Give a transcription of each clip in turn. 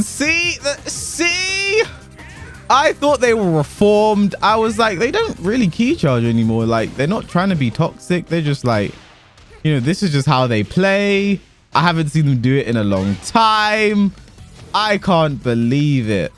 See, I thought they were reformed. I was like, they don't really key charge anymore. Like, they're not trying to be toxic. They're just like, you know, this is just how they play. I haven't seen them do it in a long time. I can't believe it.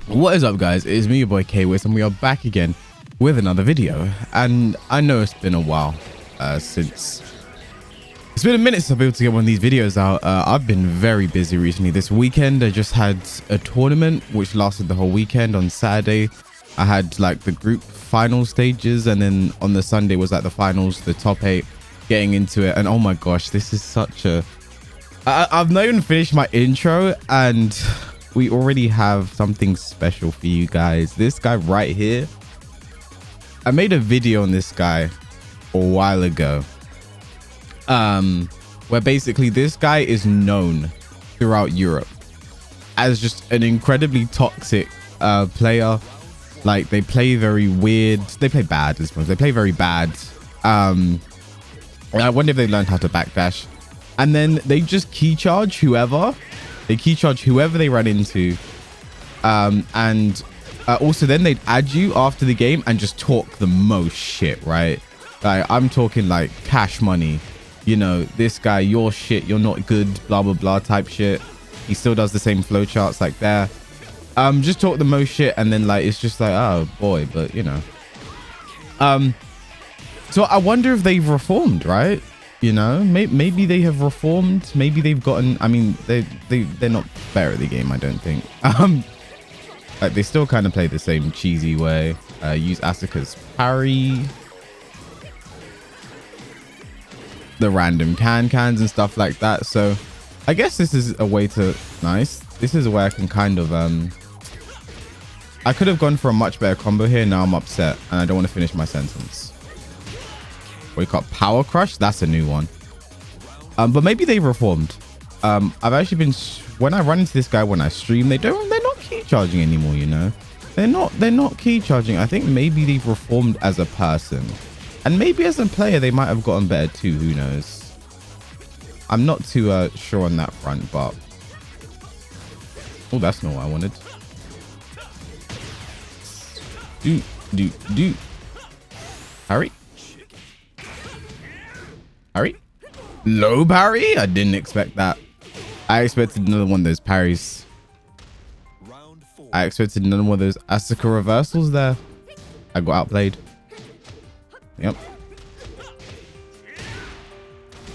What is up, guys? It is me, your boy K-Wiz, and we are back again with another video. And I know it's been a while since it's been a minute since I've been able to get one of these videos out. I've been very busy recently. This weekend I just had a tournament which lasted the whole weekend. On Saturday I had like the group final stages, and then on the Sunday was like the finals, the top 8, getting into it. And oh my gosh, this is such a I've not even finished my intro and we already have something special for you guys. This guy right here, I made a video on this guy a while ago, where basically this guy is known throughout Europe as just an incredibly toxic player. Like, they play very weird, they play bad, they play very bad. I wonder if they learned how to backdash, and then they just key charge whoever. They key charge whoever they run into, and also then they'd add you after the game and just talk the most shit, right? Like, I'm talking like cash money, you know, this guy, you're shit, you're not good, blah blah blah type shit. He still does the same flowcharts like there. Just talk the most shit, and then like it's just like, oh boy, but you know. So I wonder if they've reformed, right? You know, maybe they have reformed. Maybe they've gotten, I mean, they're not better at the game, I don't think. Like, they still kind of play the same cheesy way. Use Asuka's parry, the random cans and stuff like that. So I guess this is a way to, nice. This is where I can kind of, I could have gone for a much better combo here. Now I'm upset and I don't want to finish my sentence. Wake up power crush, that's a new one. But maybe they've reformed. I've actually been, when I run into this guy when I stream, they're not key charging anymore, you know. They're not key charging. I think maybe they've reformed as a person, and maybe as a player they might have gotten better too, who knows. I'm not too sure on that front, but oh, that's not what I wanted. Do hurry. Parry? Low parry? I didn't expect that. I expected another one of those parries. I expected another one of those Asuka reversals there. I got outplayed. Yep.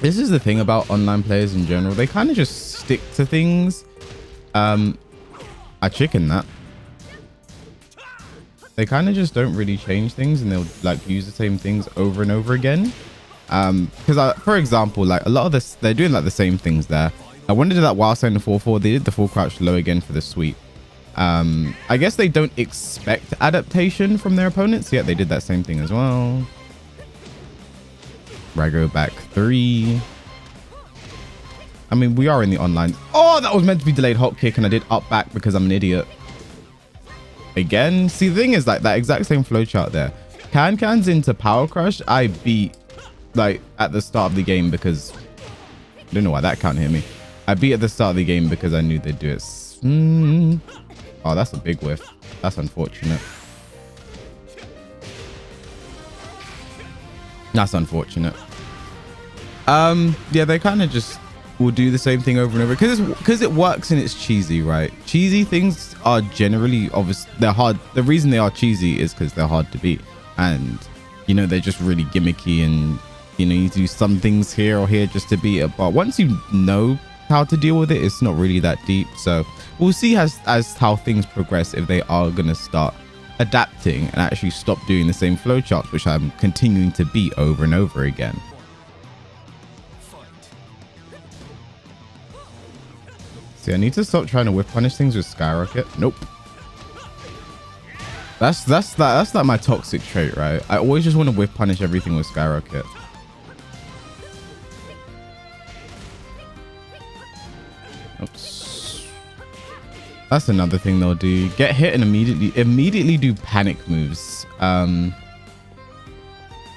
This is the thing about online players in general. They kind of just stick to things. I chicken that. They kind of just don't really change things, and they'll like use the same things over and over again. Because for example, like a lot of this, they're doing like the same things there. I wanted to do that while saying the 4-4. They did the full crouch low again for the sweep. I guess they don't expect adaptation from their opponents, yet they did that same thing as well. Rago back 3. I mean, we are in the online. Oh, that was meant to be delayed hop kick, and I did up back because I'm an idiot. Again, see, the thing is, like, that exact same flowchart there. Cans into power crush, I beat like at the start of the game because I don't know why that can't hit me. I beat at the start of the game because I knew they'd do it. Oh, that's a big whiff. That's unfortunate. That's unfortunate. Yeah, they kind of just will do the same thing over and over because it works and it's cheesy, right? Cheesy things are generally, obviously, they're hard. The reason they are cheesy is because they're hard to beat, and you know, they're just really gimmicky, and you know, you do some things here or here just to beat it. But once you know how to deal with it, it's not really that deep. So we'll see as how things progress, if they are going to start adapting and actually stop doing the same flowcharts, which I'm continuing to beat over and over again. See, I need to stop trying to whip punish things with skyrocket. Nope. That's like my toxic trait, right? I always just want to whip punish everything with skyrocket. Oops. That's another thing they'll do. Get hit and immediately do panic moves.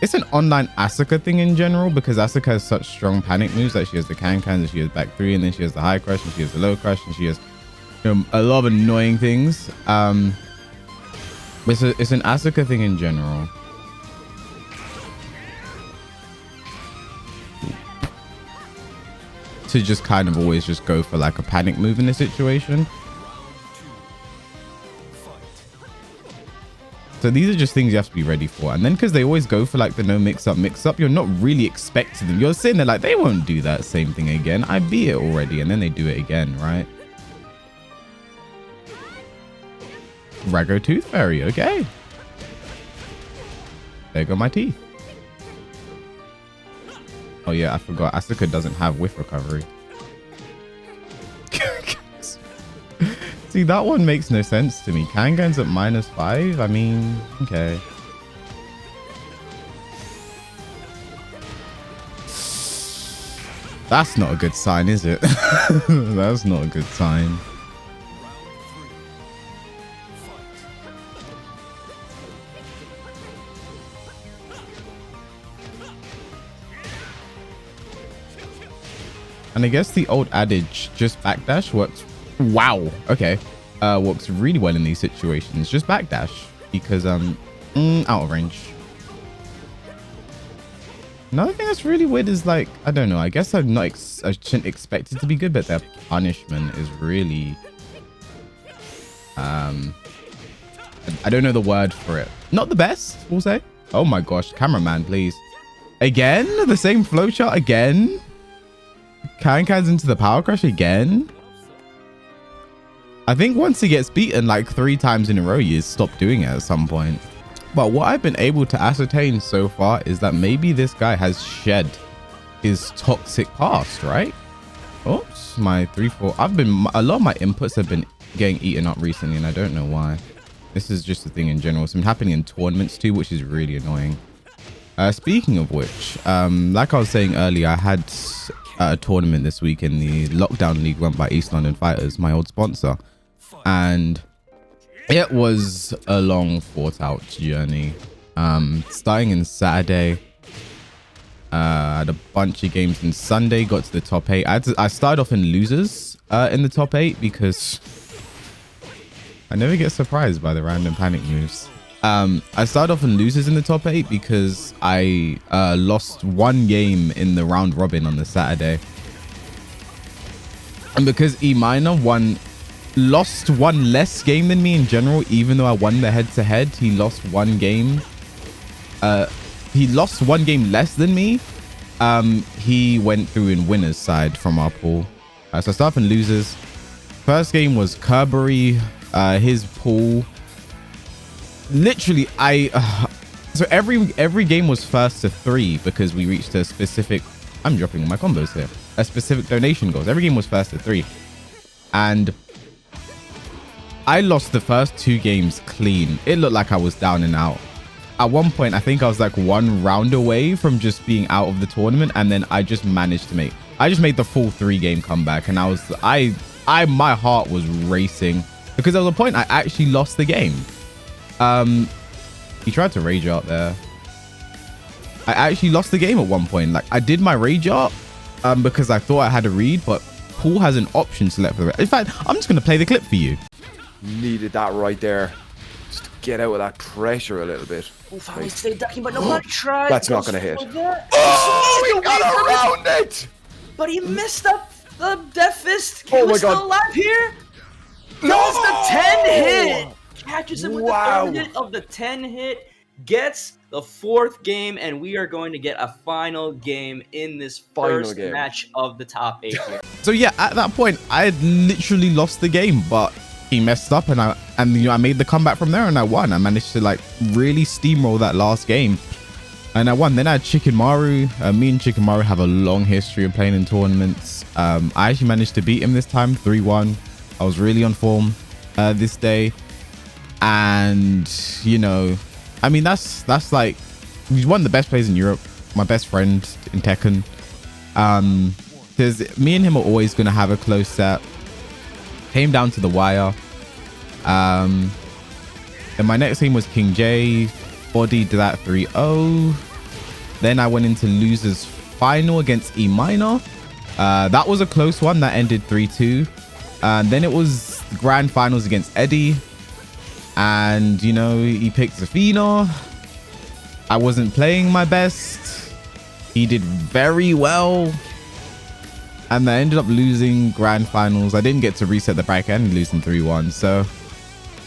it's an online Asuka thing in general, because Asuka has such strong panic moves. Like she has the can-cans, and she has back three, and then she has the high crush, and she has the low crush, and she has, you know, a lot of annoying things. It's an Asuka thing in general. To just kind of always just go for like a panic move in this situation. So these are just things you have to be ready for. And then because they always go for like the no mix up, you're not really expecting them. You're sitting there like, they won't do that same thing again. I beat it already. And then they do it again, right? Rago Tooth Fairy, okay. There go my teeth. Oh yeah, I forgot. Asuka doesn't have whiff recovery. See, that one makes no sense to me. Kangan's at -5. I mean, okay. That's not a good sign, is it? That's not a good sign. And I guess the old adage, just backdash, works. Wow. Okay. Works really well in these situations. Just backdash because out of range. Another thing that's really weird is like, I don't know. I guess I shouldn't expect it to be good, but their punishment is really. I don't know the word for it. Not the best, we'll say. Oh my gosh, cameraman, please. Again, the same flowchart again. Can-Cans into the power crush again. I think once he gets beaten like 3 times in a row, you stop doing it at some point. But what I've been able to ascertain so far is that maybe this guy has shed his toxic past, right? Oops, my 3-4. A lot of my inputs have been getting eaten up recently, and I don't know why. This is just a thing in general. It's been happening in tournaments too, which is really annoying. Speaking of which, like I was saying earlier, I had a tournament this week in the lockdown league run by East London Fighters, my old sponsor, and it was a long thought out journey. Starting in Saturday, had a bunch of games in Sunday, got to the top 8. I started off in losers in the top 8 because I never get surprised by the random panic moves. I started off in losers in the top 8 because I lost 1 game in the round robin on the Saturday. And because E Minor lost 1 less game than me in general, even though I won the head-to-head, he lost 1 game. He lost 1 game less than me. He went through in winner's side from our pool. So I started off in losers. First game was Kerbery, his pool. Literally, so every game was first to 3 because we reached a specific. I'm dropping my combos here. A specific donation goals. Every game was first to 3, and I lost the first 2 games clean. It looked like I was down and out. At one point, I think I was like 1 round away from just being out of the tournament, and then I just managed to make. I just made the full 3-game comeback, and my heart was racing because there was a point I actually lost the game. He tried to rage art there. I actually lost the game at one point. Like, I did my rage art because I thought I had a read, but Paul has an option to let for the rest. In fact, I'm just going to play the clip for you. Needed that right there. Just to get out of that pressure a little bit. Oh, finally stayed ducking, but nobody tried. That's not going to hit. Oh, he got around it! But he missed up the death fist. Oh my God. Still alive here. Does the 10 hit. Catches him with the 3rd hit of the 10 hit. Gets the 4th game, and we are going to get a final game in this first match of the top 8 here. So yeah, at that point, I had literally lost the game, but he messed up, and I made the comeback from there, and I won. I managed to like really steamroll that last game, and I won. Then I had Chicken Maru. Me and Chicken Maru have a long history of playing in tournaments. I actually managed to beat him this time, 3-1. I was really on form this day, and you know. I mean, that's like, he's one of the best players in Europe. My best friend in Tekken. Because me and him are always going to have a close set. Came down to the wire. And my next game was King J. Bodied that 3-0. Then I went into losers final against E minor. That was a close one that ended 3-2. And then it was grand finals against Eddie. And, you know, he picked Zafina. I wasn't playing my best. He did very well. And I ended up losing grand finals. I didn't get to reset the bracket and losing 3-1. So,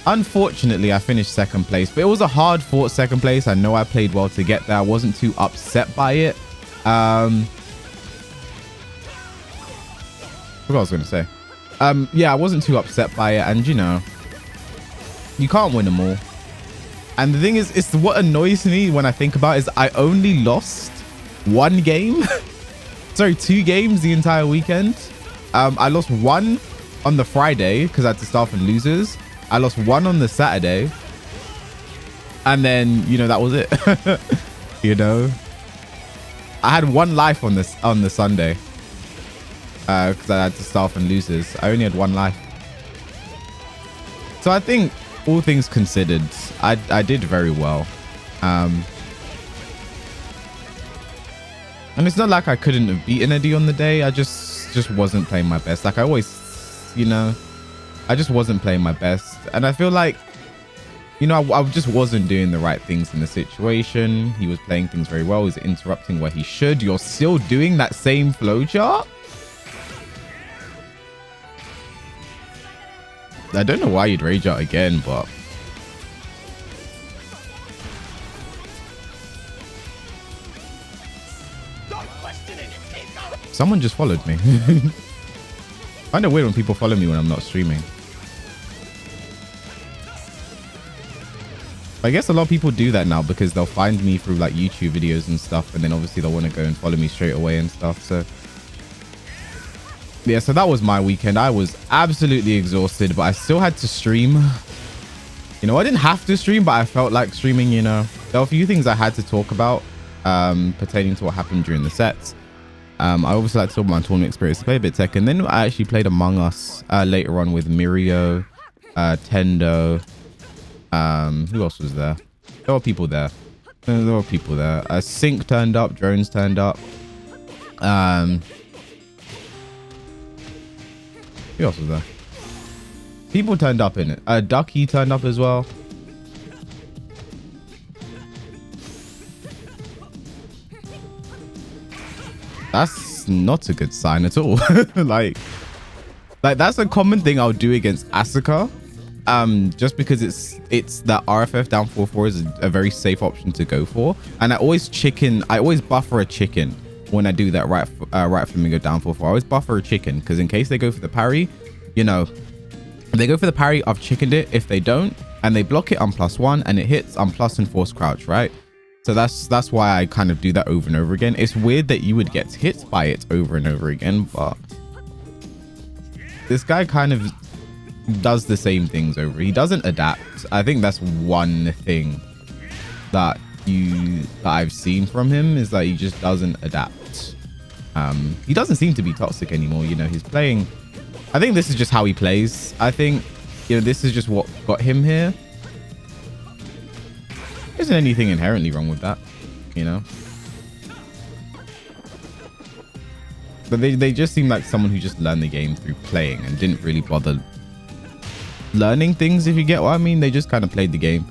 unfortunately, I finished second place. But it was a hard fought second place. I know I played well to get there. I wasn't too upset by it. What I was going to say. Yeah, I wasn't too upset by it. And, you know, you can't win them all. And the thing is, it's what annoys me when I think about it is I only lost one game. Sorry, 2 games the entire weekend. I lost 1 on the Friday because I had to start from losers. I lost 1 on the Saturday. And then, you know, that was it. You know, I had 1 life on the Sunday. Because I had to start from losers. I only had 1 life. So I think all things considered, I did very well. And it's not like I couldn't have beaten Eddie on the day. I just wasn't playing my best. Like I always, you know, I just wasn't playing my best. And I feel like, you know, I just wasn't doing the right things in the situation. He was playing things very well. He was interrupting where he should. You're still doing that same flowchart? I don't know why you'd rage out again, but someone just followed me. Kind of weird when people follow me when I'm not streaming. I guess a lot of people do that now because they'll find me through like YouTube videos and stuff, and then obviously they'll want to go and follow me straight away and stuff. So yeah, so that was my weekend. I was absolutely exhausted, but I still had to stream. You know, I didn't have to stream, but I felt like streaming. You know, there were a few things I had to talk about pertaining to what happened during the sets. I obviously like to talk about my tournament experience. I played a bit Tekken. Then I actually played Among Us later on with Mirio, Tendo. Who else was there? There were people there. Sync turned up. Drones turned up. Who else was there? People turned up in it. Ducky turned up as well. That's not a good sign at all. like that's a common thing I'll do against Asuka. Just because it's that RFF down 4-4 is a very safe option to go for. And I always buffer a chicken when I do that right flamingo down 4-4. I always buffer a chicken because in case they go for the parry, you know, if they go for the parry, I've chickened it. If they don't and they block it, I'm +1 and it hits, I'm plus and force crouch, right? So that's why I kind of do that over and over again. It's weird that you would get hit by it over and over again, but this guy kind of does the same things over. He doesn't adapt. I think that's one thing that I've seen from him is that he just doesn't adapt. He doesn't seem to be toxic anymore. You know, he's playing. I think this is just how he plays. I think, you know, this is just what got him here. There isn't anything inherently wrong with that, you know. But they just seem like someone who just learned the game through playing and didn't really bother learning things, if you get what I mean. They just kind of played the game.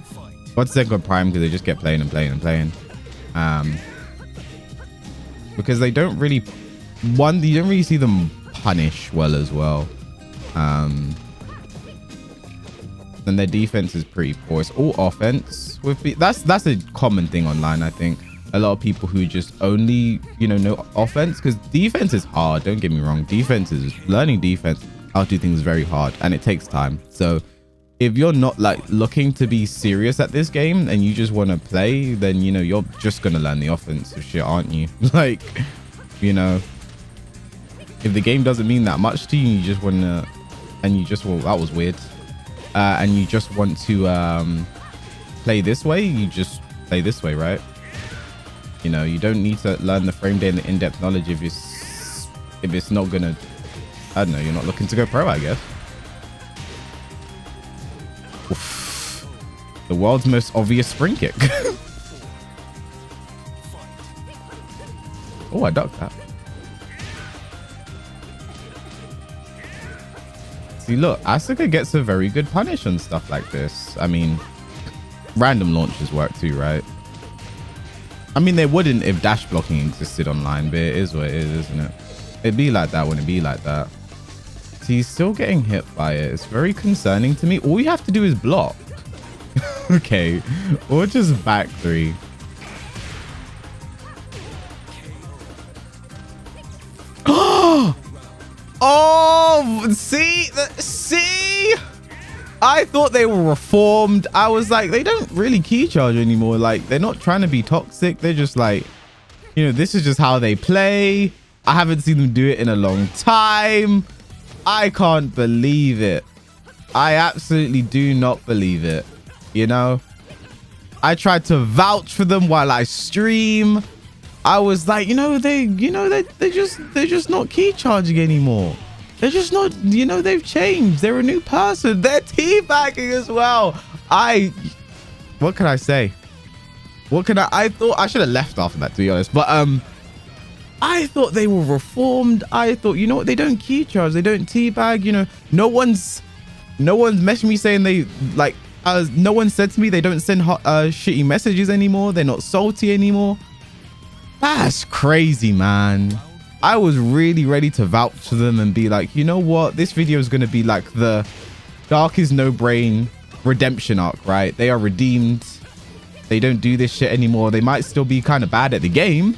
Got second prime because they just kept playing and playing and playing. Because they don't really you don't really see them punish well as well. And their defense is pretty poor. It's all offense. That's a common thing online. I think a lot of people who just only, you know offense, because defense is hard. Don't get me wrong. Learning defense, how to do things very hard, and it takes time. So if you're not like looking to be serious at this game and you just want to play, then, you know, you're just gonna learn the offensive shit, aren't you? Like, you know, if the game doesn't mean that much to you, you just want to, and you just, well, that was weird, and you just want to play this way, you just play this way, right? You know, you don't need to learn the frame data and the in-depth knowledge if it's not gonna, I don't know, you're not looking to go pro, I guess. Oof. The world's most obvious spring kick. Oh, I ducked that. See, look, Asuka gets a very good punish on stuff like this. I mean, random launches work too, right? I mean, they wouldn't if dash blocking existed online, but it is what it is, isn't it? It'd be like that when it be like that. See, he's still getting hit by it. It's very concerning to me. All you have to do is block. Okay, or just back three. Oh, see, I thought they were reformed. I was like, they don't really key charge anymore. Like, they're not trying to be toxic. They're just like, you know, this is just how they play. I haven't seen them do it in a long time. I can't believe it. I absolutely do not believe it. You know, I tried to vouch for them while I stream. I was like, they're just not key charging anymore. They're just not, they've changed. They're a new person. They're teabagging as well. What can I say? I thought I should have left after that, to be honest. But I thought they were reformed. I thought, you know what? They don't key charge. They don't teabag. No one's messaged me saying they like. No one said to me they don't send shitty messages anymore. They're not salty anymore. That's crazy, man. I was really ready to vouch for them and be like, you know what? This video is going to be like the Dark is No Brain redemption arc, right? They are redeemed. They don't do this shit anymore. They might still be kind of bad at the game,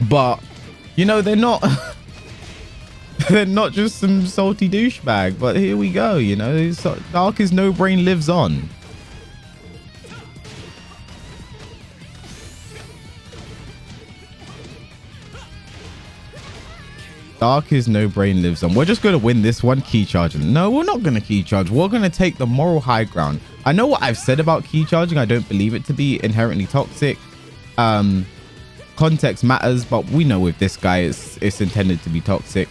but they're not. They're not just some salty douchebag. But here we go. Dark is No Brain lives on. Dark is No Brain lives on. We're just going to win this one key charging. No, we're not going to key charge. We're going to take the moral high ground. I know what I've said about key charging. I don't believe it to be inherently toxic. Context matters, but we know with this guy it's intended to be toxic.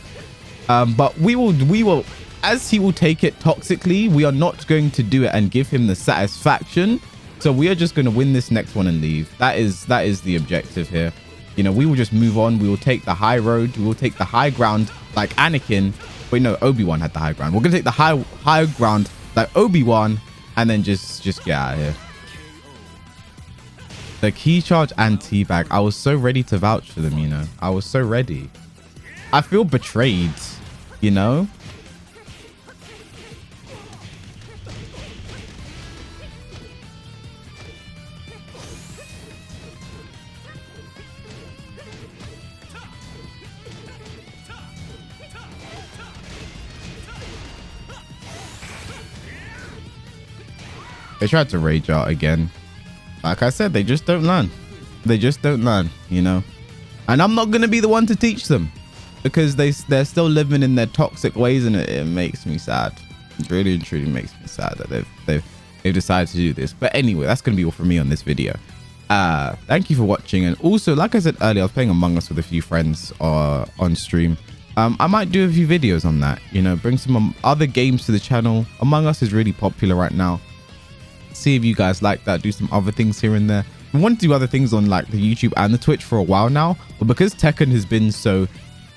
But we will, as he will take it toxically, we are not going to do it and give him the satisfaction. So we are just going to win this next one and leave. That is the objective here. We will just move on. We will take the high road. We will take the high ground like Anakin. Wait, no, Obi-Wan had the high ground. We're going to take the high ground like Obi-Wan and then just get out of here. The key charge and teabag. I was so ready to vouch for them, I was so ready. I feel betrayed, They tried to rage out again. Like I said, they just don't learn. They just don't learn, And I'm not going to be the one to teach them because they're still living in their toxic ways, and it makes me sad. It really and truly makes me sad that they've decided to do this. But anyway, that's going to be all from me on this video. Thank you for watching. And also, like I said earlier, I was playing Among Us with a few friends on stream. I might do a few videos on that, bring some other games to the channel. Among Us is really popular right now. See if you guys like that. Do some other things here and there. We want to do other things on like the YouTube and the Twitch for a while now, but because Tekken has been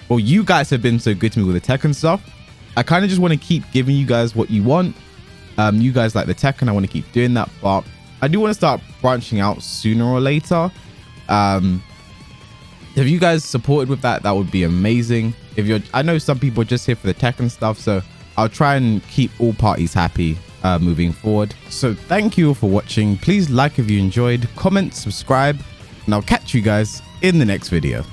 you guys have been so good to me with the Tekken stuff, I kind of just want to keep giving you guys what you want. You guys like the Tekken, I want to keep doing that, but I do want to start branching out sooner or later. If you guys supported with that would be amazing. I know some people are just here for the Tekken stuff, so I'll try and keep all parties happy moving forward. So thank you all for watching. Please like if you enjoyed, comment, subscribe, and I'll catch you guys in the next video.